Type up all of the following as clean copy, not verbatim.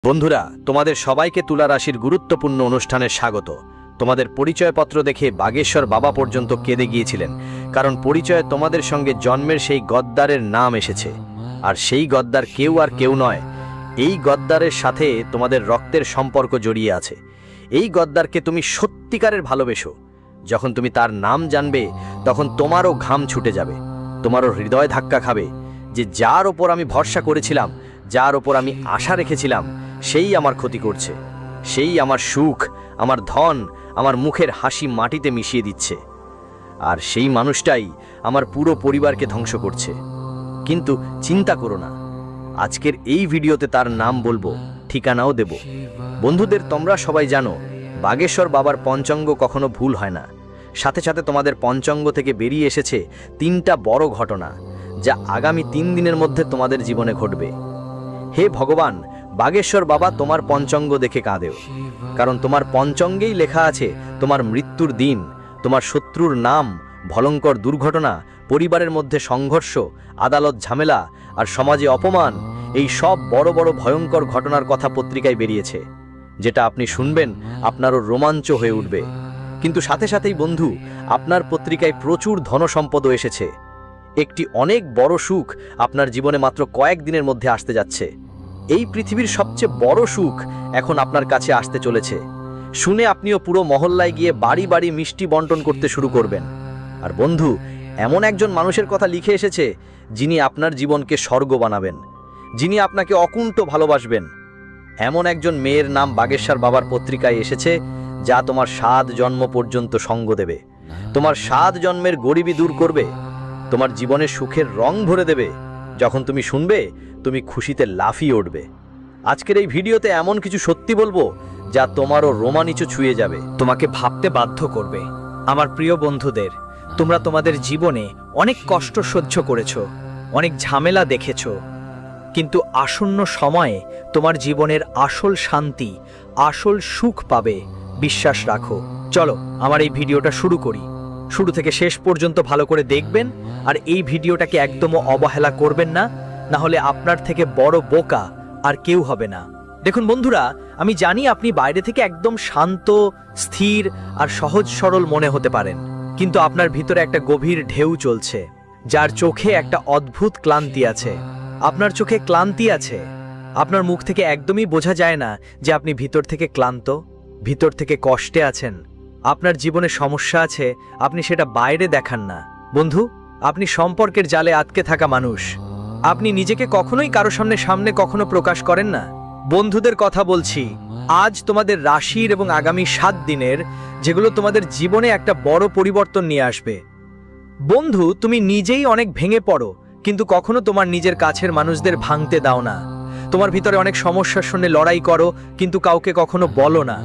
বন্ধুরা, তোমাদের সবাইকে তুলা রাশির গুরুত্বপূর্ণ অনুষ্ঠানে স্বাগত। তোমাদের পরিচয়পত্র দেখে বাগেশ্বর বাবা পর্যন্ত কেঁদে গিয়েছিলেন, কারণ পরিচয়ে তোমাদের সঙ্গে জন্মের সেই গদ্দারের নাম এসেছে। আর সেই গদ্দার কেউ আর কেউ নয়, এই গদ্দারের সাথে তোমাদের রক্তের সম্পর্ক জড়িয়ে আছে। এই গদ্দারকে তুমি সত্যিকারের ভালোবেসো। যখন তুমি তার নাম জানবে, তখন তোমারও ঘাম ছুটে যাবে, তোমারও হৃদয় ধাক্কা খাবে যে যার ওপর আমি ভরসা করেছিলাম, যার ওপর আমি আশা রেখেছিলাম, সেই আমার ক্ষতি করছে। সেই আমার সুখ, আমার ধন, আমার মুখের হাসি মাটিতে মিশিয়ে দিচ্ছে। আর সেই মানুষটাই আমার পুরো পরিবারকে ধ্বংস করছে। কিন্তু চিন্তা করো না, আজকের এই ভিডিওতে তার নাম বলবো, ঠিকানাও দেব। বন্ধুদের, তোমরা সবাই জানো বাগেশ্বর বাবার পঞ্চাঙ্গ কখনো ভুল হয় না। সাথে সাথে তোমাদের পঞ্চাঙ্গ থেকে বেরিয়ে এসেছে 3টা বড় ঘটনা, যা আগামী 3 দিনের মধ্যে তোমাদের জীবনে ঘটবে। হে ভগবান, বাগেশ্বর বাবা তোমার পঞ্চাঙ্গ দেখে কাঁদেও, কারণ তোমার পঞ্চাঙ্গেই লেখা আছে তোমার মৃত্যুর দিন, তোমার শত্রুর নাম, ভয়ঙ্কর দুর্ঘটনা, পরিবারের মধ্যে সংঘর্ষ, আদালত ঝামেলা আর সমাজে অপমান। এই সব বড় বড় ভয়ঙ্কর ঘটনার কথা পত্রিকায় বেরিয়েছে, যেটা আপনি শুনবেন আপনারও রোমাঞ্চ হয়ে উঠবে। কিন্তু সাথে সাথেই বন্ধু, আপনার পত্রিকায় প্রচুর ধনসম্পদও এসেছে। একটি অনেক বড় সুখ আপনার জীবনে মাত্র কয়েকদিনের মধ্যে আসতে যাচ্ছে। এই পৃথিবীর সবচেয়ে বড় সুখ এখন আপনার কাছে আসতে চলেছে। শুনে আপনিও পুরো মহল্লায় গিয়ে বাড়ি বাড়ি মিষ্টি বন্টন করতে শুরু করবেন। আর বন্ধু, এমন একজন মানুষের কথা লিখে এসেছে, যিনি আপনার জীবনকে স্বর্গ বানাবেন, যিনি আপনাকে অকুণ্ঠ ভালোবাসবেন। এমন একজন মেয়ের নাম বাগেশ্বর বাবার পত্রিকায় এসেছে, যা তোমার 7 জন্ম পর্যন্ত সঙ্গ দেবে, তোমার 7 জন্মের গরিবি দূর করবে, তোমার জীবনে সুখের রং ভরে দেবে। যখন তুমি শুনবে, তুমি খুশিতে লাফিয়ে উঠবে। আজকের এই ভিডিওতে এমন কিছু সত্যি বলবো, যা তোমারও রোমাঞ্চ ছুঁয়ে যাবে, তোমাকে ভাবতে বাধ্য করবে। আমার প্রিয় বন্ধুদের, তোমরা তোমাদের জীবনে অনেক কষ্ট সহ্য করেছো, অনেক ঝামেলা দেখেছো, কিন্তু আসন্ন সময়ে তোমার জীবনের আসল শান্তি, আসল সুখ পাবে, বিশ্বাস রাখো। চলো আমার এই ভিডিওটা শুরু করি। শুরু থেকে শেষ পর্যন্ত ভালো করে দেখবেন, আর এই ভিডিওটাকে একদমও অবহেলা করবেন না, না হলে আপনার থেকে বড় বোকা আর কেউ হবে না। দেখুন বন্ধুরা, আমি জানি আপনি বাইরে থেকে একদম শান্ত, স্থির আর সহজ সরল মনে হতে পারেন, কিন্তু আপনার ভিতরে একটা গভীর ঢেউ চলছে, যার চোখে একটা অদ্ভুত ক্লান্তি আছে। আপনার চোখে ক্লান্তি আছে, আপনার মুখ থেকে একদমই বোঝা যায় না যে আপনি ভিতর থেকে ক্লান্ত, ভিতর থেকে কষ্টে আছেন। আপনার জীবনে সমস্যা আছে, আপনি সেটা বাইরে দেখান না। বন্ধু, আপনি সম্পর্কের জালে আটকে থাকা মানুষ। আপনি নিজেকে কখনোই কারো সামনে কখনো প্রকাশ করেন না। বন্ধুদের কথা বলছি, আজ তোমাদের রাশির এবং আগামী 7 দিনের, যেগুলো তোমাদের জীবনে একটা বড় পরিবর্তন নিয়ে আসবে। বন্ধু, তুমি নিজেই অনেক ভেঙে পড়ো, কিন্তু কখনো তোমার নিজের কাছের মানুষদের ভাঙতে দাও না। তোমার ভিতরে অনেক সমস্যার সঙ্গে লড়াই করো, কিন্তু কাউকে কখনো বলো না।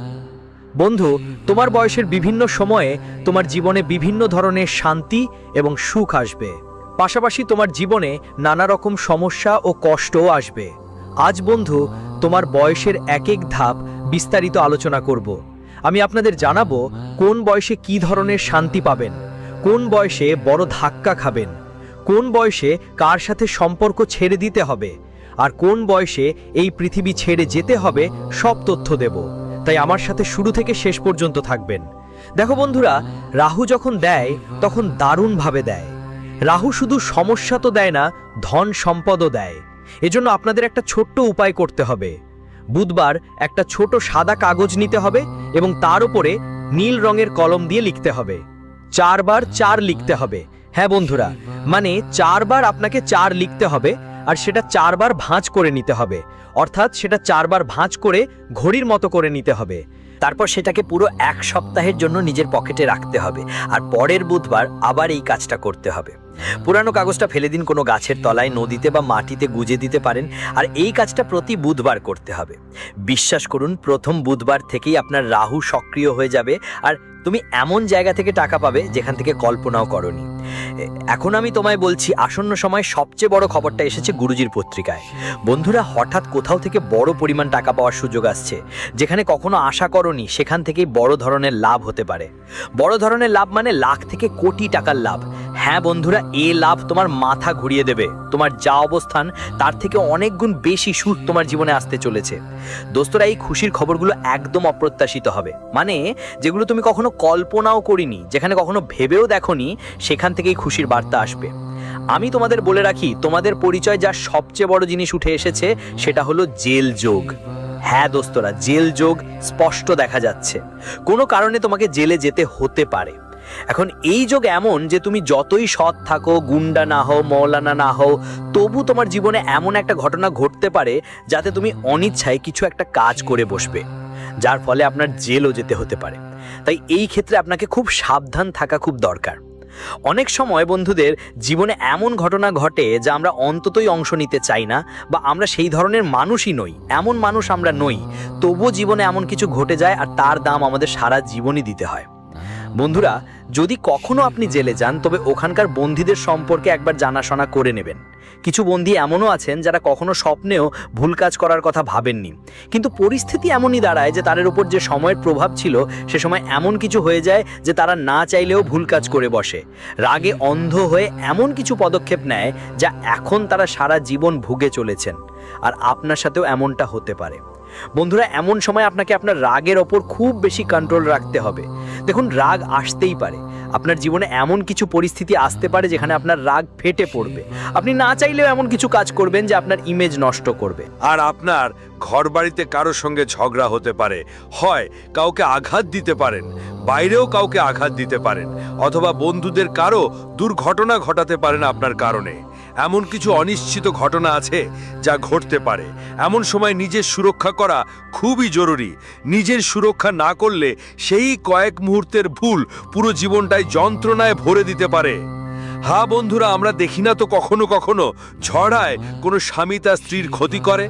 বন্ধু, তোমার বয়সের বিভিন্ন সময়ে তোমার জীবনে বিভিন্ন ধরনের শান্তি এবং সুখ আসবে, পাশাপাশি তোমার জীবনে নানা রকম সমস্যা ও কষ্টও আসবে। আজ বন্ধু, তোমার বয়সের এক এক ধাপ বিস্তারিত আলোচনা করব। আমি আপনাদের জানাবো কোন বয়সে কি ধরনের শান্তি পাবেন, কোন বয়সে বড় ধাক্কা খাবেন, কোন বয়সে কার সাথে সম্পর্ক ছেড়ে দিতে হবে, আর কোন বয়সে এই পৃথিবী ছেড়ে যেতে হবে, সব তথ্য দেব। তাই আমার সাথে শুরু থেকে শেষ পর্যন্ত থাকবেন। দেখো বন্ধুরা, রাহু যখন দেয় তখন দারুণভাবে দেয়। রাহু শুধু সমস্যা তো দেয় না, ধন সম্পদও দেয়। এজন্য আপনাদের একটা ছোট্ট উপায় করতে হবে। বুধবার একটা ছোট সাদা কাগজ নিতে হবে এবং তার উপরে নীল রঙের কলম দিয়ে লিখতে হবে। 4 বার 4 লিখতে হবে। হ্যাঁ বন্ধুরা, মানে 4 বার আপনাকে 4 লিখতে হবে, আর সেটা 4 বার ভাঁজ করে নিতে হবে। অর্থাৎ সেটা 4 বার ভাঁজ করে ঘড়ির মতো করে নিতে হবে। তারপর সেটাকে পুরো 1 সপ্তাহের জন্য নিজের পকেটে রাখতে হবে, আর পরের বুধবার আবার এই কাজটা করতে হবে। পুরানো কাগজটা ফেলে দিন কোনো গাছের তলায়, নদীতে বা মাটিতে গুজে দিতে পারেন, আর এই কাজটা প্রতি বুধবার করতে হবে। বিশ্বাস করুন, প্রথম বুধবার থেকেই আপনার রাহু সক্রিয় হয়ে যাবে, আর তুমি এমন জায়গা থেকে টাকা পাবে যেখান থেকে কল্পনাও করনি। এখন আমি তোমায় বলছি, আসন্ন সময় সবচেয়ে বড় খবরটা এসেছে গুরুজির পত্রিকায়। বন্ধুরা, হঠাৎ কোথাও থেকে বড় পরিমাণ টাকা পাওয়ার সুযোগ আসছে, যেখানে কখনো আশা করনি সেখান থেকেই বড় ধরনের লাভ হতে পারে। বড় ধরনের লাভ মানে লাখ থেকে কোটি টাকার লাভ। হ্যাঁ বন্ধুরা, এই লাভ তোমার মাথা ঘুরিয়ে দেবে। তোমার যা অবস্থান তার থেকে অনেক গুণ বেশি সুখ তোমার জীবনে আসতে চলেছে। দোস্তরা, এই খুশির খবরগুলো একদম অপ্রত্যাশিত হবে, মানে যেগুলো তুমি কখনো কল্পনাও করিনি, যেখানে কখনো ভেবেও দেখোনি, সেখান থেকেই খুশির বার্তা আসবে। আমি তোমাদের বলে রাখি, তোমাদের পরিচয় যা সবচেয়ে বড় জিনিস উঠে এসেছে সেটা হলো জেল যোগ। হ্যাঁ দোস্তরা, জেল যোগ স্পষ্ট দেখা যাচ্ছে। কোনো কারণে তোমাকে জেলে যেতে হতে পারে। এখন এই যোগ এমন যে তুমি যতই সৎ থাকো, গুন্ডা না হও, মৌলানা না হও, তবু তোমার জীবনে এমন একটা ঘটনা ঘটতে পারে যাতে তুমি অনিচ্ছায় কিছু একটা কাজ করে বসবে, যার ফলে আপনার জেলও যেতে হতে পারে। তাই এই ক্ষেত্রে আপনাকে খুব সাবধান থাকা খুব দরকার। অনেক সময় বন্ধুদের জীবনে এমন ঘটনা ঘটে যা আমরা অন্ততই অংশ নিতে চাই না, বা আমরা সেই ধরনের মানুষই নই, এমন মানুষ আমরা নই, তবুও জীবনে এমন কিছু ঘটে যায় আর তার দাম আমাদের সারা জীবনই দিতে হয়। বন্ধুরা, যদি কখনো আপনি জেলে যান, তবে ওখানকার বন্দীদের সম্পর্কে একবার জানাশোনা করে নেবেন। কিছু বন্দী এমনও আছেন যারা কখনো স্বপ্নেও ভুল কাজ করার কথা ভাবেননি, কিন্তু পরিস্থিতি এমনই দাঁড়ায় যে তাদের উপর যে সময়ের প্রভাব ছিল সে সময় এমন কিছু হয়ে যায় যে তারা না চাইলেও ভুল কাজ করে বসে, রাগে অন্ধ হয়ে এমন কিছু পদক্ষেপ নেয় যা এখন তারা সারা জীবন ভুগে চলেছেন। আর আপনার সাথেও এমনটা হতে পারে। বন্ধুরা, এমন সময় আপনাকে আপনার রাগের ওপর খুব বেশি কন্ট্রোল রাখতে হবে। দেখুন, রাগ আসতেই পারে, আপনার জীবনে এমন কিছু পরিস্থিতি আসতে পারে যেখানে আপনার রাগ ফেটে পড়বে। আপনি না চাইলেও এমন কিছু কাজ করবেন যে আপনার ইমেজ নষ্ট করবে। আর আপনার ঘরবাড়িতে কারো সঙ্গে ঝগড়া হতে পারে, হয় কাউকে আঘাত দিতে পারেন, বাইরেও কাউকে আঘাত দিতে পারেন, অথবা বন্ধুদের কারো দুর্ঘটনা ঘটাতে পারেন আপনার কারণে। এমন কিছু অনিশ্চিত ঘটনা আছে যা ঘটতে পারে। এমন সময় নিজের সুরক্ষা করা খুবই জরুরি। নিজের সুরক্ষা না করলে সেই কয়েক মুহূর্তের ভুল পুরো জীবনটাই যন্ত্রণায় ভরে দিতে পারে। হ্যাঁ বন্ধুরা, আমরা দেখি না তো কখনো কখনো ঝড়ায় কোনো স্বামী তার স্ত্রীর ক্ষতি করে,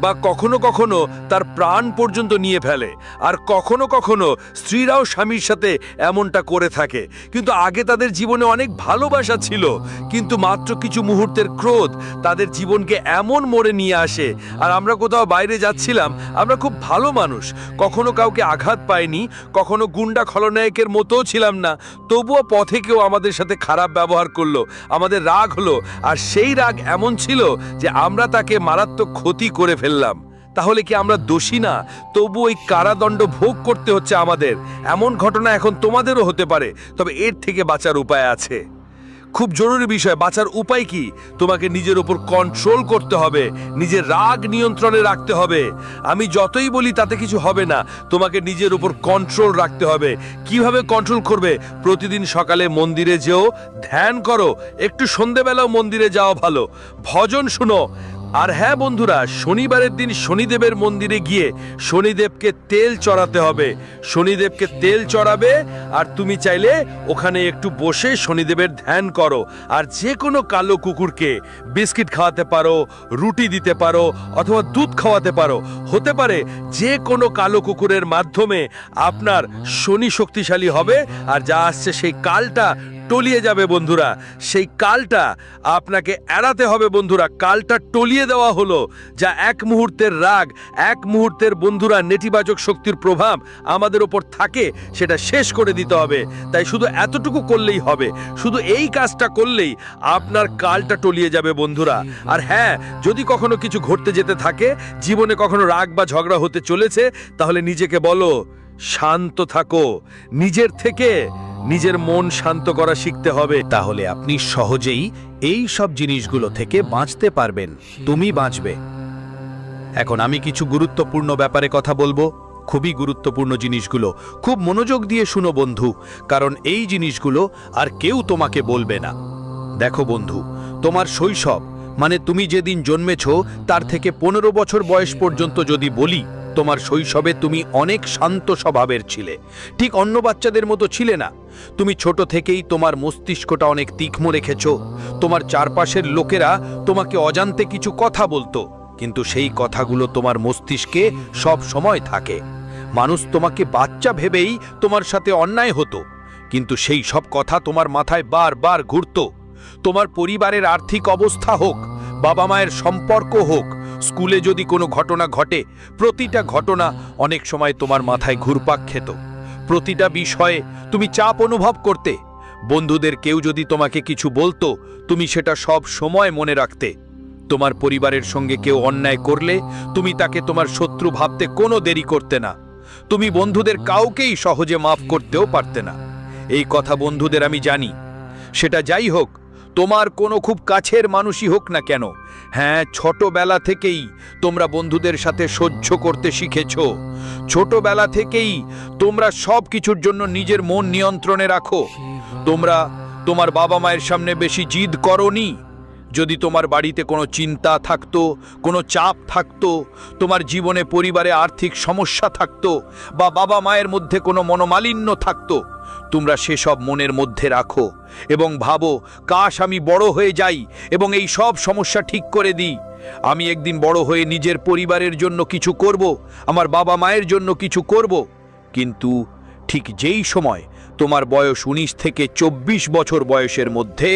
বা কখনো কখনো তার প্রাণ পর্যন্ত নিয়ে ফেলে, আর কখনো কখনো স্ত্রীরাও স্বামীর সাথে এমনটা করে থাকে। কিন্তু আগে তাদের জীবনে অনেক ভালোবাসা ছিল, কিন্তু মাত্র কিছু মুহূর্তের ক্রোধ তাদের জীবনকে এমন মোড়ে নিয়ে আসে। আর আমরা কোথাও বাইরে যাচ্ছিলাম, আমরা খুব ভালো মানুষ, কখনো কাউকে আঘাত পাইনি, কখনো গুন্ডা খলনায়কের মতোও ছিলাম না, তবুও পথে কেউ আমাদের সাথে খারাপ ব্যবহার করলো, আমাদের রাগ হলো, আর সেই রাগ এমন ছিল যে আমরা তাকে মারাত্মক ক্ষতি করে ফেললাম। তাহলে কি আমরা দোষী না? তবু ওই কারাদণ্ড ভোগ করতে হচ্ছে আমাদের। এমন ঘটনা এখন তোমাদেরও হতে পারে, তবে এর থেকে বাঁচার উপায় আছে। খুব জরুরি বিষয়, বাঁচার উপায় কি? তোমাকে নিজের উপর কন্ট্রোল করতে হবে, নিজের রাগ নিয়ন্ত্রণে রাখতে হবে। আমি যতই বলি তাতে কিছু হবে না, তোমাকে নিজের উপর কন্ট্রোল রাখতে হবে। কিভাবে কন্ট্রোল করবে? প্রতিদিন সকালে মন্দিরে যেও, ধ্যান করো, একটু সন্ধেবেলাও মন্দিরে যাওয়া ভালো, ভজন শুনো। আর হ্যাঁ বন্ধুরা, শনিবারের দিন শনিদেবের মন্দিরে গিয়ে শনিদেবকে তেল চড়াতে হবে। শনিদেবকে তেল চড়াবে, আর তুমি চাইলে ওখানে একটু বসে শনিদেবের ধ্যান করো। আর যে কোনো কালো কুকুরকে বিস্কিট খাওয়াতে পারো, রুটি দিতে পারো, অথবা দুধ খাওয়াতে পারো। হতে পারে যে কোনো কালো কুকুরের মাধ্যমে আপনার শনি শক্তিশালী হবে, আর যা আসছে সেই কালটা টলিয়ে যাবে বন্ধুরা। সেই কালটা আপনাকে এড়াতে হবে বন্ধুরা। কালটা টলিয়ে দেওয়া হলো, যা এক মুহূর্তের রাগ, এক মুহূর্তের বন্ধুরা নেতিবাচক শক্তির প্রভাব আমাদের ওপর থাকে, সেটা শেষ করে দিতে হবে। তাই শুধু এতটুকু করলেই হবে, শুধু এই কাজটা করলেই আপনার কালটা টলিয়ে যাবে বন্ধুরা। আর হ্যাঁ, যদি কখনো কিছু ঘটতে যেতে থাকে, জীবনে কখনো রাগ বা ঝগড়া হতে চলেছে, তাহলে নিজেকে বলো শান্ত থাকো। নিজের থেকে নিজের মন শান্ত করা শিখতে হবে, তাহলে আপনি সহজেই এই সব জিনিসগুলো থেকে বাঁচতে পারবেন। তুমি বাঁচবে। এখন আমি কিছু গুরুত্বপূর্ণ ব্যাপারে কথা বলবো, খুবই গুরুত্বপূর্ণ জিনিসগুলো। খুব মনোযোগ দিয়ে শুনো বন্ধু, কারণ এই জিনিসগুলো আর কেউ তোমাকে বলবে না। দেখো বন্ধু, তোমার শৈশব মানে তুমি যেদিন জন্মেছ তার থেকে 15 বছর বয়স পর্যন্ত যদি বলি, তোমার শৈশবে তুমি অনেক শান্ত স্বভাবের ছিলে, ঠিক অন্য বাচ্চাদের মতো ছিলে না। তুমি ছোট থেকেই তোমার মস্তিষ্কটা অনেক তীক্ষ্ণ রেখেছ। তোমার চারপাশের লোকেরা তোমাকে অজান্তে কিছু কথা বলতো, কিন্তু সেই কথাগুলো তোমার মস্তিষ্কে সব সময় থাকে। মানুষ তোমাকে বাচ্চা ভেবেই তোমার সাথে অন্যায় হতো, কিন্তু সেই সব কথা তোমার মাথায় বারবার ঘুরতো। তোমার পরিবারের আর্থিক অবস্থা হোক, বাবা মায়ের সম্পর্ক হোক, স্কুলে যদি কোনো ঘটনা ঘটে, প্রতিটা ঘটনা অনেক সময় তোমার মাথায় ঘুরপাক খেত। প্রতিটা বিষয়ে তুমি চাপ অনুভব করতে। বন্ধুদের কেউ যদি তোমাকে কিছু বলতো, তুমি সেটা সব সময় মনে রাখতে। তোমার পরিবারের সঙ্গে কেউ অন্যায় করলে তুমি তাকে তোমার শত্রু ভাবতে কোনো দেরি করতে না। তুমি বন্ধুদের কাউকেই সহজে মাফ করতেও পারতে না। এই কথা বন্ধুদের আমি জানি। সেটা যাই হোক, তোমার কোনো খুব কাছের মানুষই হোক না কেন, হ্যাঁ, ছোটবেলা থেকেই তোমরা বন্ধুদের সাথে সহ্য করতে শিখেছ। ছোটবেলা থেকেই তোমরা সব কিছুর জন্য নিজের মন নিয়ন্ত্রণে রাখো। তোমরা তোমার বাবা মায়ের সামনে বেশি জিদ করোনি। যদি তোমার বাড়িতে কোনো চিন্তা থাকতো, কোনো চাপ থাকতো, তোমার জীবনে পরিবারে আর্থিক সমস্যা থাকতো, বা বাবা মায়ের মধ্যে কোনো মনোমালিন্য থাকতো, তোমরা সেসব মনের মধ্যে রাখো এবং ভাবো, কাশ আমি বড় হয়ে যাই এবং এই সব সমস্যা ঠিক করে দিই। আমি একদিন বড় হয়ে নিজের পরিবারের জন্য কিছু করব, আমার বাবা মায়ের জন্য কিছু করব। কিন্তু ঠিক যেই সময় তোমার বয়স 19 থেকে 24 বছর বয়সের মধ্যে,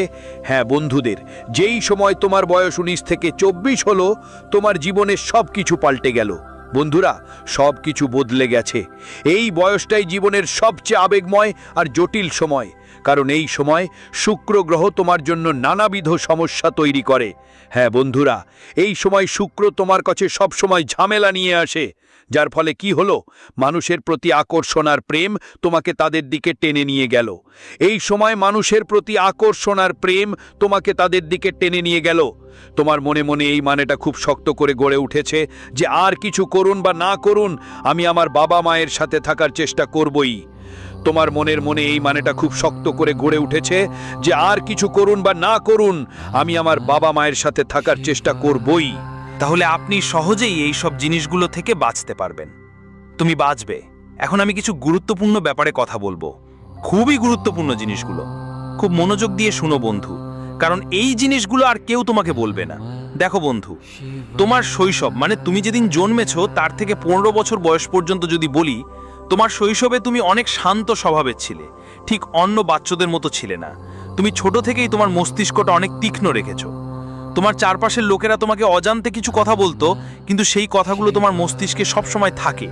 হ্যাঁ বন্ধুদের, যেই সময় তোমার বয়স 19 থেকে 24 হলো, তোমার জীবনের সব কিছু পাল্টে গেল। বন্ধুরা, সব কিছু বদলে গেছে। এই বয়সটাই জীবনের সবচেয়ে আবেগময় আর জটিল সময়, কারণ এই সময় শুক্র গ্রহ তোমার জন্য নানাবিধ সমস্যা তৈরি করে। হ্যাঁ বন্ধুরা, এই সময় শুক্র তোমার কাছে সব সময় ঝামেলা নিয়ে আসে, যার ফলে কি হলো, মানুষের প্রতি আকর্ষণ আর প্রেম তোমাকে তাদের দিকে টেনে নিয়ে গেল। এই সময় মানুষের প্রতি আকর্ষণ আর প্রেম তোমাকে তাদের দিকে টেনে নিয়ে গেল। তোমার মনে মনে এই মানেটা খুব শক্ত করে গড়ে উঠেছে যে আর কিছু করুন বা না করুন, আমি আমার বাবা মায়ের সাথে থাকার চেষ্টা করবই। তোমার মনের মনে এই মানেটা খুব শক্ত করে গড়ে উঠেছে যে আর কিছু করুন বা না করুন, আমি আমার বাবা মায়ের সাথে থাকার চেষ্টা করবই। তাহলে আপনি সহজেই এই সব জিনিসগুলো থেকে বাঁচতে পারবেন। তুমি বাঁচবে। এখন আমি কিছু গুরুত্বপূর্ণ ব্যাপারে কথা বলবো, খুবই গুরুত্বপূর্ণ জিনিসগুলো। খুব মনোযোগ দিয়ে শুনো বন্ধু, কারণ এই জিনিসগুলো আর কেউ তোমাকে বলবে না। দেখো বন্ধু, তোমার শৈশব মানে তুমি যেদিন জন্মেছো তার থেকে 15 বছর বয়স পর্যন্ত যদি বলি, তোমার শৈশবে তুমি অনেক শান্ত স্বভাবের ছিলে, ঠিক অন্য বাচ্চাদের মতো ছিলে না। তুমি ছোট থেকেই তোমার মস্তিষ্কটা অনেক তীক্ষ্ণ রেখেছো। তোমার চারপাশের লোকেরা তোমাকে অজান্তে কিছু কথা বলতো, কিন্তু সেই কথাগুলো তোমার মস্তিষ্কে সবসময় থাকে।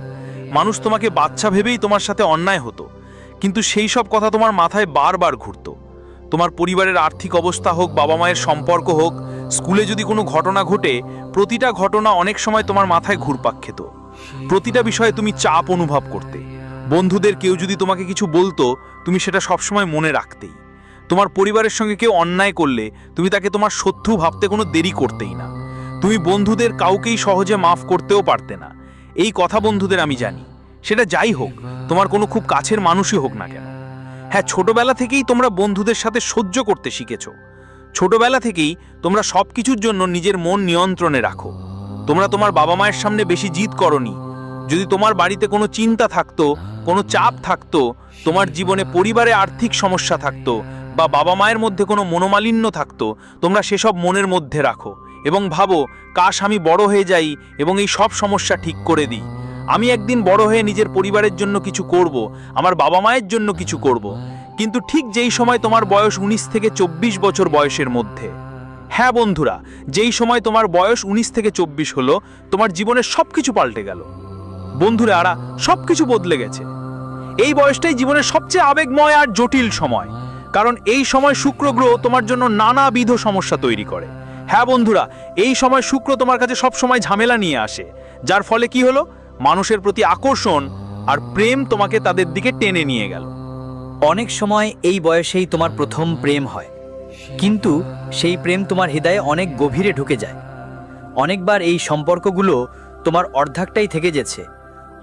মানুষ তোমাকে বাচ্চা ভেবেই তোমার সাথে অন্যায় হতো, কিন্তু সেই সব কথা তোমার মাথায় বারবার ঘুরতো। তোমার পরিবারের আর্থিক অবস্থা হোক, বাবা মায়ের সম্পর্ক হোক, স্কুলে যদি কোনো ঘটনা ঘটে, প্রতিটা ঘটনা অনেক সময় তোমার মাথায় ঘুরপাক খেত। প্রতিটা বিষয়ে তুমি চাপ অনুভব করতে। বন্ধুদের কেউ যদি তোমাকে কিছু বলতো, তুমি সেটা সবসময় মনে রাখতেই। তোমার পরিবারের সঙ্গে কেউ অন্যায় করলে তুমি তাকে তোমার শত্রু ভাবতে কোনো দেরি করতেই না। তুমি বন্ধুদের কাউকেই সহজে মাফ করতেও পারতে না। এই কথা বন্ধুদের আমি জানি। সেটা যাই হোক, তোমার কোনো খুব কাছের মানুষই হোক না কেন। হ্যাঁ, ছোটবেলা থেকেই তোমরা বন্ধুদের সাথে সহ্য করতে শিখেছো। ছোটবেলা থেকেই তোমরা সব কিছুর জন্য নিজের মন নিয়ন্ত্রণে রাখো। তোমরা তোমার বাবা মায়ের সামনে বেশি জিদ করনি। যদি তোমার বাড়িতে কোনো চিন্তা থাকতো, কোনো চাপ থাকতো, তোমার জীবনে পরিবারে আর্থিক সমস্যা থাকতো, বা বাবা মায়ের মধ্যে কোনো মনোমালিন্য থাকতো, তোমরা সেসব মনের মধ্যে রাখো এবং ভাবো, কাশ আমি বড় হয়ে যাই এবং এই সব সমস্যা ঠিক করে দিই। আমি একদিন বড় হয়ে নিজের পরিবারের জন্য কিছু করব, আমার বাবা মায়ের জন্য কিছু করব। কিন্তু ঠিক যেই সময় তোমার বয়স 19 থেকে 24 বছর বয়সের মধ্যে, হ্যাঁ বন্ধুরা, যেই সময় তোমার বয়স 19 থেকে 24 হলো, তোমার জীবনের সব কিছু পাল্টে গেল। বন্ধুরা, সব কিছু বদলে গেছে। এই বয়সটাই জীবনের সবচেয়ে আবেগময় আর জটিল সময়, কারণ এই সময় শুক্র গ্রহ তোমার জন্য নানাবিধ সমস্যা তৈরি করে। হ্যাঁ বন্ধুরা, এই সময় শুক্র তোমার কাছে সব সময় ঝামেলা নিয়ে আসে, যার ফলে কি হলো, মানুষের প্রতি আকর্ষণ আর প্রেম তোমাকে তাদের দিকে টেনে নিয়ে গেল। অনেক সময় এই বয়সেই তোমার প্রথম প্রেম হয়, কিন্তু সেই প্রেম তোমার হৃদয়ে অনেক গভীরে ঢুকে যায়। অনেকবার এই সম্পর্কগুলো তোমার অর্ধাকটাই থেকে গেছে।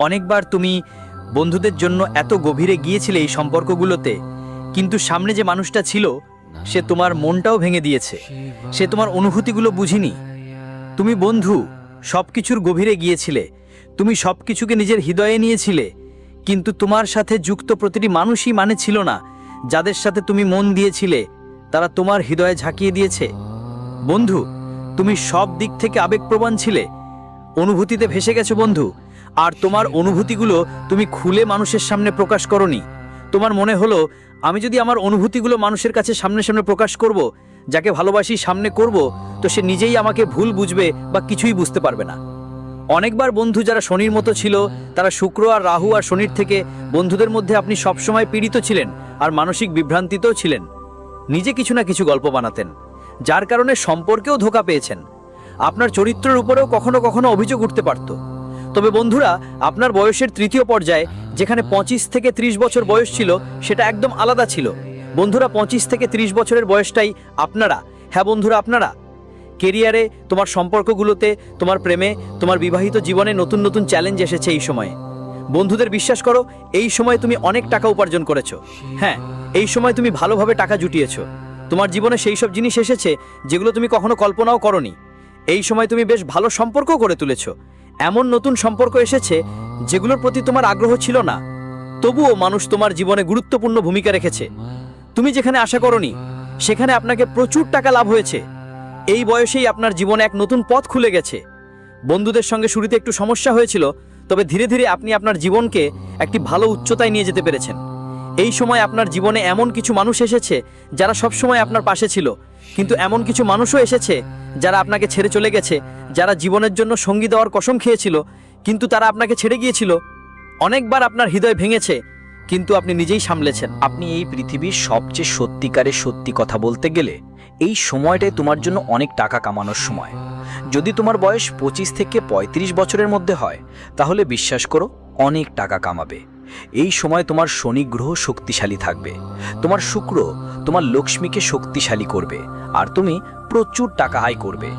অনেকবার তুমি বন্ধুদের জন্য এত গভীরে গিয়েছিলে এই সম্পর্কগুলোতে, কিন্তু সামনে যে মানুষটা ছিল সে তোমার মনটাও ভেঙে দিয়েছে। সে তোমার অনুভূতিগুলো বুঝিনি। তুমি বন্ধু সব কিছুর গভীরে গিয়েছিলে, তুমি সব কিছুকে নিজের হৃদয়ে নিয়েছিলে, কিন্তু তোমার সাথে যুক্ত প্রতিটি মানুষই মানে ছিল না। যাদের সাথে তুমি মন দিয়েছিলে তারা তোমার হৃদয়ে ঝাঁকিয়ে দিয়েছে। বন্ধু, তুমি সব দিক থেকে আবেগপ্রবণ ছিলে, অনুভূতিতে ভেসে গেছো বন্ধু। আর তোমার অনুভূতিগুলো তুমি খুলে মানুষের সামনে প্রকাশ করনি। তোমার মনে হলো আমি যদি আমার অনুভূতিগুলো মানুষের কাছে সামনে সামনে প্রকাশ করব, যাকে ভালোবাসি সামনে করব, তো সে নিজেই আমাকে ভুল বুঝবে বা কিছুই বুঝতে পারবে না। অনেকবার বন্ধু যারা শনির মতো ছিল, তারা শুক্র আর রাহু আর শনির থেকে বন্ধুদের মধ্যে আপনি সবসময় পীড়িত ছিলেন আর মানসিক বিভ্রান্তিতেও ছিলেন। নিজে কিছু না কিছু গল্প বানাতেন, যার কারণে সম্পর্কেও ধোঁকা পেয়েছেন। আপনার চরিত্রের উপরেও কখনো কখনো অভিযোগ উঠতে পারত। তবে বন্ধুরা, আপনার বয়সের তৃতীয় পর্যায়ে যেখানে 25 থেকে 30 বছর বয়স ছিল, সেটা একদম আলাদা ছিল। বন্ধুরা, 25 থেকে 30 বছরের বয়সটাই আপনারা, হ্যাঁ বন্ধুরা, আপনারা কেরিয়ারে, তোমার সম্পর্কগুলোতে, তোমার প্রেমে, তোমার বিবাহিত জীবনে নতুন নতুন চ্যালেঞ্জ এসেছে এই সময়ে। বন্ধুদের বিশ্বাস করো, এই সময় তুমি অনেক টাকা উপার্জন করেছো। হ্যাঁ, এই সময় তুমি ভালোভাবে টাকা জুটিয়েছো। তোমার জীবনে সেই সব জিনিস এসেছে যেগুলো তুমি কখনো কল্পনাও করনি। এই সময় তুমি বেশ ভালো সম্পর্ক করে তুলেছো। এমন নতুন সম্পর্ক এসেছে যেগুলোর প্রতি তোমার আগ্রহ ছিল না, তবুও মানুষ তোমার জীবনে গুরুত্বপূর্ণ ভূমিকা রেখেছে। তুমি যেখানে আশা করনি, সেখানে আপনাকে প্রচুর টাকা লাভ হয়েছে। এই বয়সেই আপনার জীবনে এক নতুন পথ খুলে গেছে। বন্ধুদের সঙ্গে শুরুতে একটু সমস্যা হয়েছিল, তবে ধীরে ধীরে আপনি আপনার জীবনকে একটি ভালো উচ্চতায় নিয়ে যেতে পেরেছেন। এই সময় আপনার জীবনে এমন কিছু মানুষ এসেছে যারা সবসময় আপনার পাশে ছিল, কিন্তু এমন কিছু মানুষও এসেছে যারা আপনাকে ছেড়ে চলে গেছে, যারা জীবনের জন্য সঙ্গী দেওয়ার কসম খেয়েছিল, কিন্তু তারা আপনাকে ছেড়ে গিয়েছিল। অনেকবার আপনার হৃদয় ভেঙেছে, কিন্তু আপনি নিজেই সামলেছেন। আপনি এই পৃথিবীর সবচেয়ে সত্যিকারের সত্যি কথা বলতে গেলে এই সময়টাই তোমার জন্য অনেক টাকা কামানোর সময়। যদি তোমার বয়স 25 থেকে 35 বছরের মধ্যে হয়, তাহলে বিশ্বাস করো অনেক টাকা কামাবে। এই সময় তোমার শনি গ্রহ শক্তিশালী থাকবে, তোমার শুক্র তোমার লক্ষ্মীকে শক্তিশালী করবে, আর তুমি প্রচুর টাকা আয় করবে।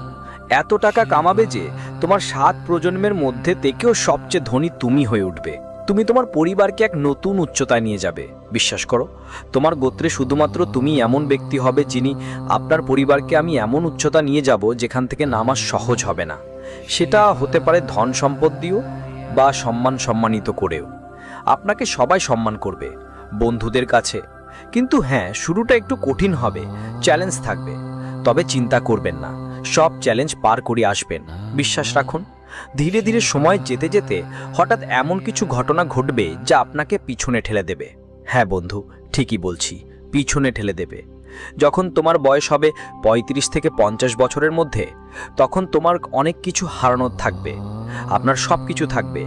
এত টাকা কামাবে যে তোমার 7 প্রজন্মের মধ্যে থেকেও সবচেয়ে ধনী তুমি হয়ে উঠবে। তুমি তোমার পরিবারকে এক নতুন উচ্চতায় নিয়ে যাবে। বিশ্বাস করো, তোমার গোত্রে শুধুমাত্র তুমি এমন ব্যক্তি হবে যিনি আপনার পরিবারকে আমি এমন উচ্চতা নিয়ে যাব যেখান থেকে নামা সহজ হবে না। সেটা হতে পারে ধন সম্পদ দিয়েও বা সম্মানিত করেও। আপনাকে সবাই সম্মান করবে বন্ধুদের কাছে। কিন্তু হ্যাঁ, শুরুটা একটু কঠিন হবে, চ্যালেঞ্জ থাকবে। তবে চিন্তা করবেন না, সব চ্যালেঞ্জ পার করে আসবেন, বিশ্বাস রাখুন। ধীরে ধীরে সময় যেতে যেতে হঠাৎ এমন কিছু ঘটনা ঘটবে যা আপনাকে পিছনে ঠেলে দেবে। হ্যাঁ বন্ধু, ঠিকই বলছি, পিছনে ঠেলে দেবে। যখন তোমার বয়স হবে 35 থেকে 50 বছরের মধ্যে, তখন তোমার অনেক কিছু হারানোর থাকবে। আপনার সব কিছু থাকবে,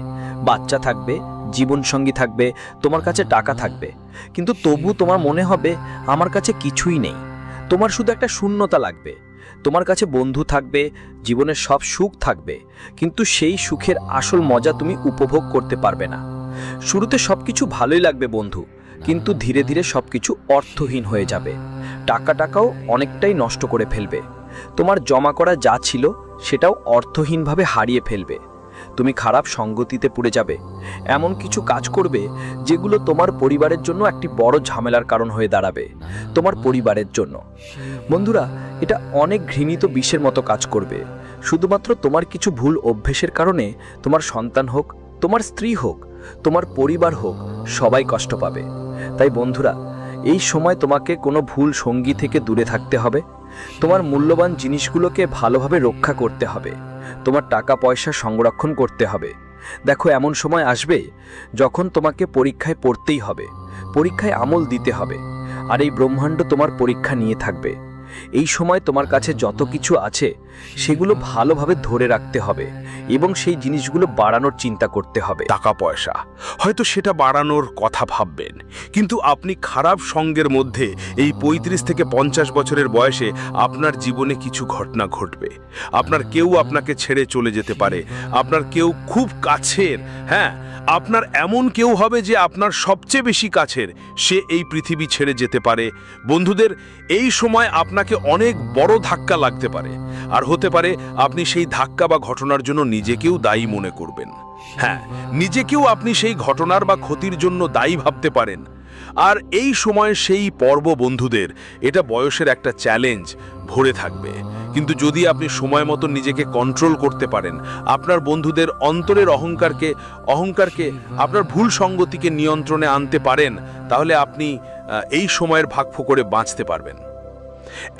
বাচ্চা থাকবে, জীবনসঙ্গী থাকবে, তোমার কাছে টাকা থাকবে, কিন্তু তবু তোমার মনে হবে আমার কাছে কিছুই নেই। তোমার শুধু একটা শূন্যতা লাগবে। তোমার কাছে বন্ধু থাকবে, জীবনের সব সুখ থাকবে, কিন্তু সেই সুখের আসল মজা তুমি উপভোগ করতে পারবে না। শুরুতে সবকিছু ভালোই লাগবে বন্ধু, কিন্তু ধীরে ধীরে সবকিছু অর্থহীন হয়ে যাবে। টাকাও অনেকটাই নষ্ট করে ফেলবে। তোমার জমা করা যা ছিল সেটাও অর্থহীনভাবে হারিয়ে ফেলবে। তুমি খারাপ সঙ্গতিতে পড়ে যাবে, এমন কিছু কাজ করবে যেগুলো তোমার পরিবারের জন্য একটি বড় ঝামেলার কারণ হয়ে দাঁড়াবে। তোমার পরিবারের জন্য বন্ধুরা, এটা অনেক ঘৃণিত বিষের মতো কাজ করবে। শুধুমাত্র তোমার কিছু ভুল অভ্যেসের কারণে তোমার সন্তান হোক, তোমার স্ত্রী হোক, তোমার পরিবার হোক, সবাই কষ্ট পাবে। তাই বন্ধুরা, এই সময় তোমাকে কোনো ভুল সঙ্গী থেকে দূরে থাকতে হবে। তোমার মূল্যবান জিনিসগুলোকে ভালোভাবে রক্ষা করতে হবে। তোমার টাকা পয়সা সংরক্ষণ করতে হবে। দেখো, এমন সময় আসবে যখন তোমাকে পরীক্ষায় পড়তেই হবে, পরীক্ষায় আমল দিতে হবে, আর এই ব্রহ্মাণ্ড তোমার পরীক্ষা নিয়ে থাকবে। এই সময় তোমার কাছে যত কিছু আছে সেগুলো ভালোভাবে ধরে রাখতে হবে এবং সেই জিনিসগুলো বাড়ানোর চিন্তা করতে হবে। টাকা পয়সা হয়তো সেটা বাড়ানোর কথা ভাববেন, কিন্তু আপনি খারাপ সঙ্গের মধ্যে এই 35 থেকে 50 বছরের বয়সে আপনার জীবনে কিছু ঘটনা ঘটবে। আপনার কেউ আপনাকে ছেড়ে চলে যেতে পারে, আপনার কেউ খুব কাছের, হ্যাঁ, আপনার এমন কেউ হবে যে আপনার সবচেয়ে বেশি কাছের, সে এই পৃথিবী ছেড়ে যেতে পারে। বন্ধুদের, এই সময় আপনাকে অনেক বড় ধাক্কা লাগতে পারে, আর হতে পারে আপনি সেই ধাক্কা বা ঘটনার জন্য নিজেকেও দায়ী মনে করবেন। হ্যাঁ, নিজেকেও আপনি সেই ঘটনার বা ক্ষতির জন্য দায়ী ভাবতে পারেন। আর এই সময় সেই পর্ব বন্ধুদের, এটা বয়সের একটা চ্যালেঞ্জ ভরে থাকবে, কিন্তু যদি আপনি সময় মতো নিজেকে কন্ট্রোল করতে পারেন, আপনার বন্ধুদের অন্তরের অহংকারকে আপনার ভুল সঙ্গতিকে নিয়ন্ত্রণে আনতে পারেন, তাহলে আপনি এই সময়ের ভাগফোকরে বাঁচতে পারবেন।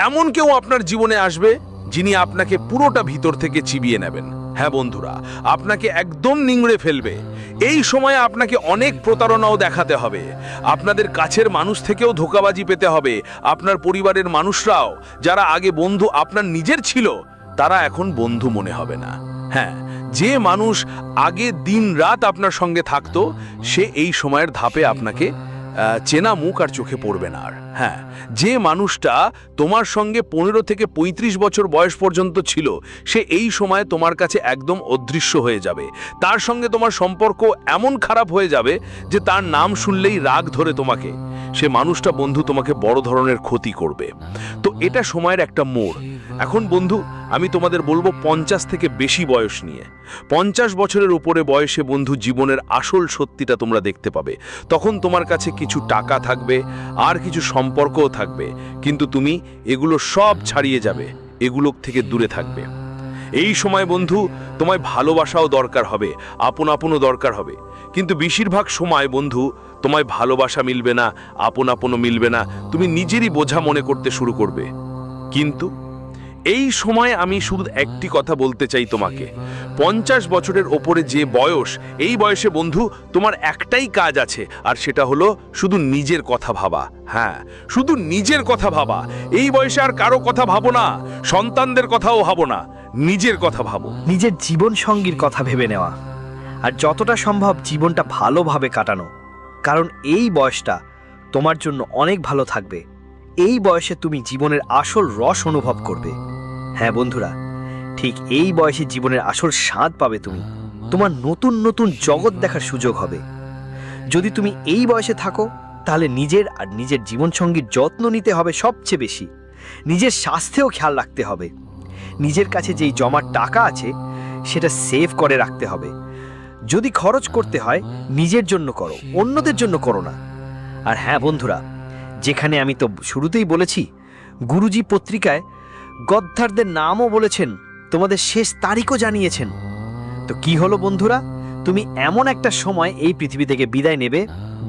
এমন কেউ আপনার জীবনে আসবে যিনি আপনাকে পুরোটা ভিতর থেকে চিবিয়ে নেবেন। হ্যাঁ বন্ধুরা, আপনাকে একদম নিংড়ে ফেলবে। এই সময়ে আপনাকে অনেক প্রতারণাও দেখাতে হবে, আপনাদের কাছের মানুষ থেকেও ধোঁকাবাজি পেতে হবে। আপনার পরিবারের মানুষরাও যারা আগে বন্ধু আপনার নিজের ছিল, তারা এখন বন্ধু মনে হবে না। হ্যাঁ, যে মানুষ আগে দিন রাত আপনার সঙ্গে থাকতো, সে এই সময়ের ধাপে আপনাকে চেনা মুখ আর চোখে পড়বে না আর। হ্যাঁ, যে মানুষটা তোমার সঙ্গে 15 থেকে 35 বছর বয়স পর্যন্ত ছিল, সে এই সময়ে তোমার কাছে একদম অদৃশ্য হয়ে যাবে। তার সঙ্গে তোমার সম্পর্ক এমন খারাপ হয়ে যাবে যে তার নাম শুনলেই রাগ ধরে তোমাকে। সে মানুষটা বন্ধু তোমাকে বড় ধরনের ক্ষতি করবে। তো এটা সময়ের একটা মোড়। এখন বন্ধু, আমি তোমাদের বলবো 50 থেকে বেশি বয়স নিয়ে, 50 বছরের উপরে বয়সে বন্ধু জীবনের আসল সত্যিটা তোমরা দেখতে পাবে। তখন তোমার কাছে কিছু টাকা থাকবে আর কিছু সম্পর্কও থাকবে, কিন্তু তুমি এগুলো সব ছাড়িয়ে যাবে, এগুলো থেকে দূরে থাকবে। এই সময় বন্ধু তোমায় ভালোবাসাও দরকার হবে, আপনও দরকার হবে, কিন্তু বেশিরভাগ সময় বন্ধু তোমায় ভালোবাসা মিলবে না, আপনও মিলবে না, তুমি নিজেরই বোঝা মনে করতে শুরু করবে। কিন্তু এই সময় আমি শুধু একটি কথা বলতে চাই তোমাকে, 50 বছরের ওপরে যে বয়স, এই বয়সে বন্ধু তোমার একটাই কাজ আছে, আর সেটা হলো শুধু নিজের কথা ভাবা। হ্যাঁ, শুধু নিজের কথা ভাবা। এই বয়সে আর কারো কথা ভাবো না, সন্তানদের কথাও ভাবো না, নিজের কথা ভাবো। নিজের জীবন সঙ্গীর কথা ভেবে নেওয়া, আর যতটা সম্ভব জীবনটা ভালোভাবে কাটানো, কারণ এই বয়সটা তোমার জন্য অনেক ভালো থাকবে। এই বয়সে তুমি জীবনের আসল রস অনুভব করবে। হ্যাঁ বন্ধুরা, ঠিক এই বয়সে জীবনের আসল স্বাদ পাবে তুমি। তোমার নতুন নতুন জগৎ দেখার সুযোগ হবে। যদি তুমি এই বয়সে থাকো, তাহলে নিজের আর নিজের জীবনসঙ্গীর যত্ন নিতে হবে সবচেয়ে বেশি। নিজের স্বাস্থ্যেও খেয়াল রাখতে হবে। নিজের কাছে যেই জমার টাকা আছে, সেটা সেভ করে রাখতে হবে। যদি খরচ করতে হয়, নিজের জন্য করো, অন্যদের জন্য করো না। আর হ্যাঁ বন্ধুরা, যেখানে আমি তো শুরুতেই বলেছি, গুরুজি পত্রিকায় গদ্দারদের নামও বলেছেন, তোমাদের শেষ তারিখও জানিয়েছেন। তো কি হলো বন্ধুরা, তুমি এমন একটা সময় এই পৃথিবী থেকে বিদায় নেবে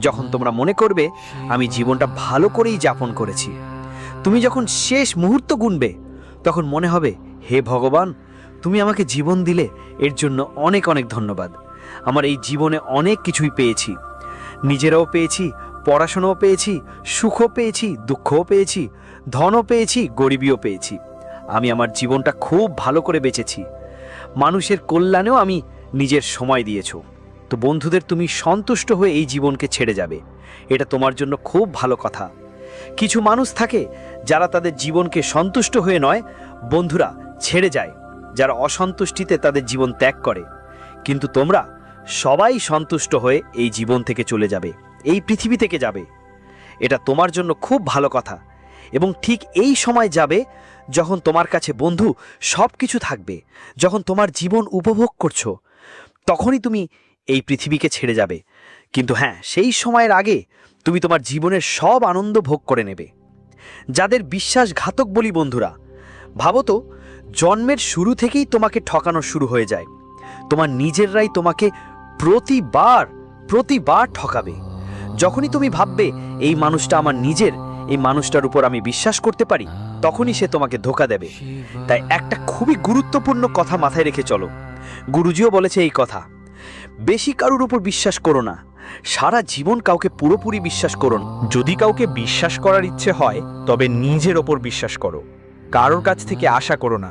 যখন তোমরা মনে করবে আমি জীবনটা ভালো করেই যাপন করেছি। তুমি যখন শেষ মুহূর্ত গুনবে, তখন মনে হবে, হে ভগবান, তুমি আমাকে জীবন দিলে, এর জন্য অনেক অনেক ধন্যবাদ। আমার এই জীবনে অনেক কিছুই পেয়েছি, নিজেরাও পেয়েছি, পড়াশোনাও পেয়েছি, সুখও পেয়েছি, দুঃখও পেয়েছি, ধনও পেয়েছি, গরিবীও পেয়েছি। আমি আমার জীবনটা খুব ভালো করে বেঁচেছি। মানুষের কল্যাণেও আমি নিজের সময় দিয়েছ। তো বন্ধুদের, তুমি সন্তুষ্ট হয়ে এই জীবনকে ছেড়ে যাবে, এটা তোমার জন্য খুব ভালো কথা। কিছু মানুষ থাকে যারা তাদের জীবনকে সন্তুষ্ট হয়ে নয় বন্ধুরা ছেড়ে যায়, যারা অসন্তুষ্টিতে তাদের জীবন ত্যাগ করে। কিন্তু তোমরা সবাই সন্তুষ্ট হয়ে এই জীবন থেকে চলে যাবে, এই পৃথিবী থেকে যাবে। এটা তোমার জন্য খুব ভালো কথা। এবং ঠিক এই সময় যাবে যখন তোমার কাছে বন্ধু সব কিছু থাকবে, যখন তোমার জীবন উপভোগ করছো, তখনই তুমি এই পৃথিবীকে ছেড়ে যাবে। কিন্তু হ্যাঁ, সেই সময়ের আগে তুমি তোমার জীবনের সব আনন্দ ভোগ করে নেবে। যাদের বিশ্বাসঘাতক বলি বন্ধুরা, ভাবো তো, জন্মের শুরু থেকেই তোমাকে ঠকানো শুরু হয়ে যায়। তোমার নিজেররাই তোমাকে প্রতিবার ঠকাবে। যখনই তুমি ভাববে এই মানুষটা আমার নিজের, এই মানুষটার উপর আমি বিশ্বাস করতে পারি, তখনই সে তোমাকে ধোঁকা দেবে। তাই একটা খুবই গুরুত্বপূর্ণ কথা মাথায় রেখে চলো। গুরুজিও বলেছে এই কথা, বেশি কারোর উপর বিশ্বাস করো না, সারা জীবন কাউকে পুরোপুরি বিশ্বাস করো না। যদি কাউকে বিশ্বাস করার ইচ্ছে হয়, তবে নিজের ওপর বিশ্বাস করো, কারোর কাছ থেকে আশা করো না।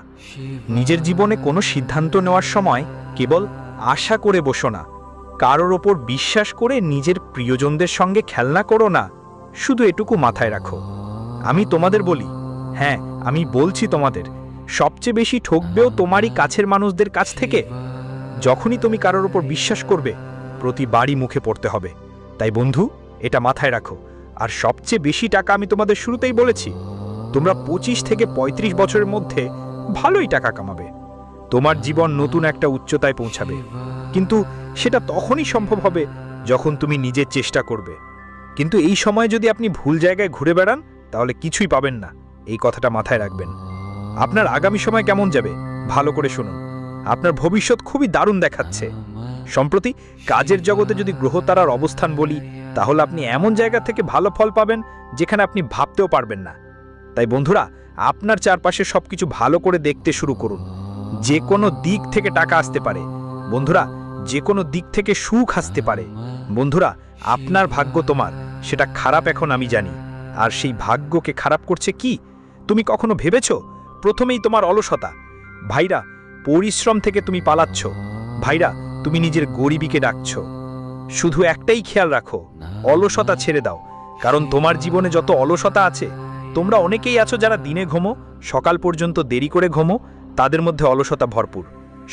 নিজের জীবনে কোনো সিদ্ধান্ত নেওয়ার সময় কেবল আশা করে বসো না, কারোর ওপর বিশ্বাস করে নিজের প্রিয়জনদের সঙ্গে খেলনা করো না। শুধু এটুকু মাথায় রাখো। আমি তোমাদের বলি, হ্যাঁ আমি বলছি তোমাদের, সবচেয়ে বেশি ঠকবেও তোমারই কাছের মানুষদের কাছ থেকে। যখনই তুমি কারোর ওপর বিশ্বাস করবে, প্রতিবারই মুখে পড়তে হবে। তাই বন্ধু, এটা মাথায় রাখো। আর সবচেয়ে বেশি টাকা আমি তোমাদের শুরুতেই বলেছি, তোমরা 25 থেকে 35 বছরের মধ্যে ভালোই টাকা কামাবে। তোমার জীবন নতুন একটা উচ্চতায় পৌঁছাবে, কিন্তু সেটা তখনই সম্ভব হবে যখন তুমি নিজের চেষ্টা করবে। কিন্তু এই সময় যদি আপনি ভুল জায়গায় ঘুরে বেড়ান, তাহলে কিছুই পাবেন না। এই কথাটা মাথায় রাখবেন। আপনার আগামী সময় কেমন যাবে ভালো করে শুনুন। আপনার ভবিষ্যৎ খুবই দারুণ দেখাচ্ছে। সম্প্রতি কাজের জগতে যদি গ্রহতারার অবস্থান বলি, তাহলে আপনি এমন জায়গা থেকে ভালো ফল পাবেন যেখানে আপনি ভাবতেও পারবেন না। তাই বন্ধুরা, আপনার চারপাশে সবকিছু ভালো করে দেখতে শুরু করুন। যে কোনো দিক থেকে টাকা আসতে পারে। বন্ধুরা, যে কোনো দিক থেকে সুখ আসতে পারে। বন্ধুরা, আপনার ভাগ্য তোমার, সেটা খারাপ এখন আমি জানি। আর সেই ভাগ্যকে খারাপ করছে কি তুমি কখনো ভেবেছো? প্রথমেই তোমার অলসতা। ভাইরা, পরিশ্রম থেকে তুমি পালাচ্ছ। ভাইরা, তুমি নিজের গরিবীকে ডাকছো। শুধু একটাই খেয়াল রাখো, অলসতা ছেড়ে দাও। কারণ তোমার জীবনে যত অলসতা আছে, তোমরা অনেকেই আছো যারা দিনে ঘুমো, সকাল পর্যন্ত দেরি করে ঘুমো, তাদের মধ্যে অলসতা ভরপুর,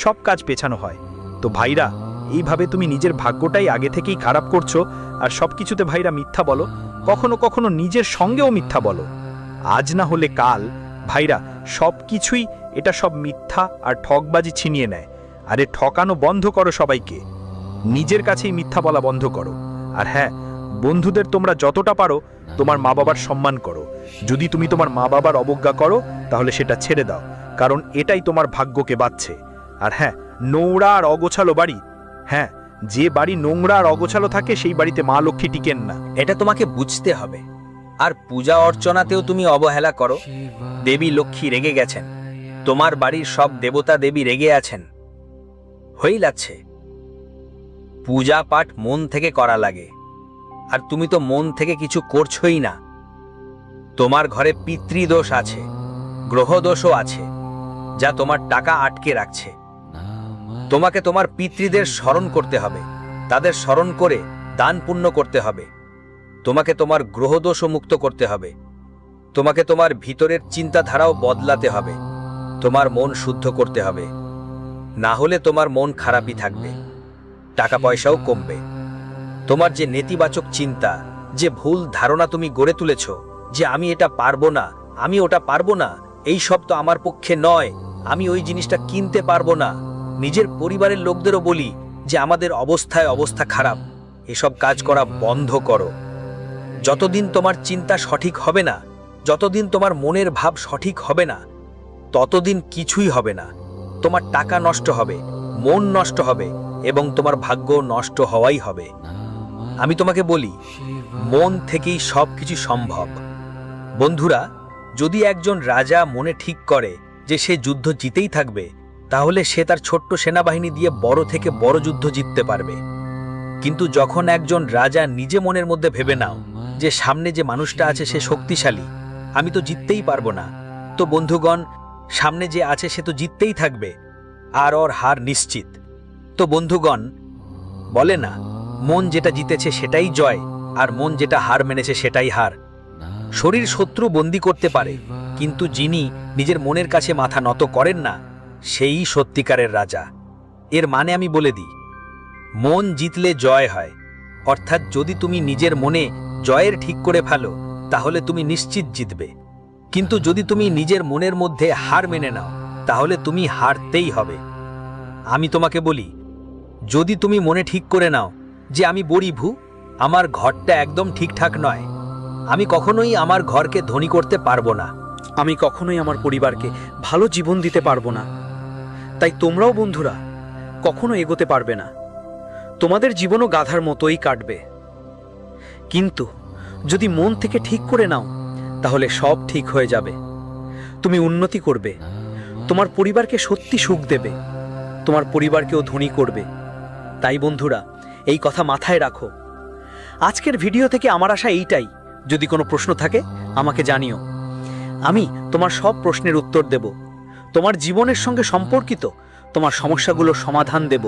সব কাজ পেছানো হয়। তো ভাইরা, এইভাবে তুমি নিজের ভাগ্যটাই আগে থেকেই খারাপ করছো। আর সব কিছুতে ভাইরা মিথ্যা বলো, কখনো কখনো নিজের সঙ্গেও মিথ্যা বলো। আজ না হলে কাল ভাইরা সব কিছুই এটা সব মিথ্যা আর ঠকবাজি ছিনিয়ে নেয়। আরে ঠকানো বন্ধ করো সবাইকে, নিজের কাছেই মিথ্যা বলা বন্ধ করো। আর হ্যাঁ, বন্ধুদের তোমরা যতটা পারো তোমার মা বাবার সম্মান করো। যদি তুমি তোমার মা বাবার অবজ্ঞা করো তাহলে সেটা ছেড়ে দাও, কারণ এটাই তোমার ভাগ্যকে বাঁচছে। আর হ্যাঁ, নোংরা আর অগোছালো বাড়ি, হ্যাঁ, যে বাড়ি নোংরা আর অগোছালো থাকে সেই বাড়িতে মা লক্ষ্মী টিকেন না। এটা তোমাকে বুঝতে হবে। আর পূজা অর্চনাতেও তুমি অবহেলা করো। দেবী লক্ষ্মী রেগে গেছেন, তোমার বাড়ির সব দেবতা দেবী রেগে আছেন। হয়েই লাগছে। পূজা পাঠ মন থেকে করা লাগে, আর তুমি তো মন থেকে কিছু করছোই না। তোমার ঘরে পিতৃদোষ আছে, গ্রহদোষও আছে, যা তোমার টাকা আটকে রাখছে। তোমাকে তোমার পিতৃদের স্মরণ করতে হবে, তাদের স্মরণ করে দান পুণ্য করতে হবে। তোমাকে তোমার গ্রহদোষও মুক্ত করতে হবে। তোমাকে তোমার ভিতরের চিন্তাধারাও বদলাতে হবে। তোমার মন শুদ্ধ করতে হবে, না হলে তোমার মন খারাপই থাকবে, টাকা পয়সাও কমবে। তোমার যে নেতিবাচক চিন্তা, যে ভুল ধারণা তুমি গড়ে তুলেছ, যে আমি এটা পারবো না, আমি ওটা পারবো না, এই সব তো আমার পক্ষে নয়, আমি ওই জিনিসটা কিনতে পারবো না। নিজের পরিবারের লোকদেরও বলি যে আমাদের অবস্থা খারাপ। এসব কাজ করা বন্ধ করো। যতদিন তোমার চিন্তা সঠিক হবে না, যতদিন তোমার মনের ভাব সঠিক হবে না, ততদিন কিছুই হবে না। তোমার টাকা নষ্ট হবে, মন নষ্ট হবে, এবং তোমার ভাগ্য নষ্ট হওয়াই হবে। আমি তোমাকে বলি, মন থেকেই সব কিছু সম্ভব। বন্ধুরা, যদি একজন রাজা মনে ঠিক করে যে সে যুদ্ধ জিতেই থাকবে, তাহলে সে তার ছোট্ট সেনাবাহিনী দিয়ে বড় থেকে বড় যুদ্ধ জিততে পারবে। কিন্তু যখন একজন রাজা নিজে মনের মধ্যে ভেবে নাও যে সামনে যে মানুষটা আছে সে শক্তিশালী, আমি তো জিততেই পারবো না, তো বন্ধুগণ, সামনে যে আছে সে তো জিততেই থাকবে, আর ওর হার নিশ্চিত। তো বন্ধুগণ, বলে না, মন যেটা জিতেছে সেটাই জয়, আর মন যেটা হার মেনেছে সেটাই হার। শরীর শত্রু বন্দি করতে পারে, কিন্তু যিনি নিজের মনের কাছে মাথা নত করেন না, সেই সত্যিকারের রাজা। এর মানে আমি বলে দিই, মন জিতলে জয় হয়। অর্থাৎ যদি তুমি নিজের মনে জয়ের ঠিক করে ফেলো, তাহলে তুমি নিশ্চিত জিতবে। কিন্তু যদি তুমি নিজের মনের মধ্যে হার মেনে নাও, তাহলে তুমি হারতেই হবে। আমি তোমাকে বলি, যদি তুমি মনে ঠিক করে নাও যে আমি গরিবু, আমার ঘরটা একদম ঠিকঠাক নয়, আমি কখনোই আমার ঘরকে ধনী করতে পারবো না, আমি কখনোই আমার পরিবারকে ভালো জীবন দিতে পারবো না, তাই তোমরাও বন্ধুরা কখনো এগোতে পারবে না। তোমাদের জীবনও গাধার মতোই কাটবে। কিন্তু যদি মন থেকে ঠিক করে নাও, তাহলে সব ঠিক হয়ে যাবে। তুমি উন্নতি করবে, তোমার পরিবারকে সত্যি সুখ দেবে, তোমার পরিবারকেও ধনী করবে। তাই বন্ধুরা, এই কথা মাথায় রাখো। আজকের ভিডিও থেকে আমার আশা এইটাই। যদি কোনো প্রশ্ন থাকে আমাকে জানিও, আমি তোমার সব প্রশ্নের উত্তর দেব। তোমার জীবনের সঙ্গে সম্পর্কিত তোমার সমস্যাগুলোর সমাধান দেব।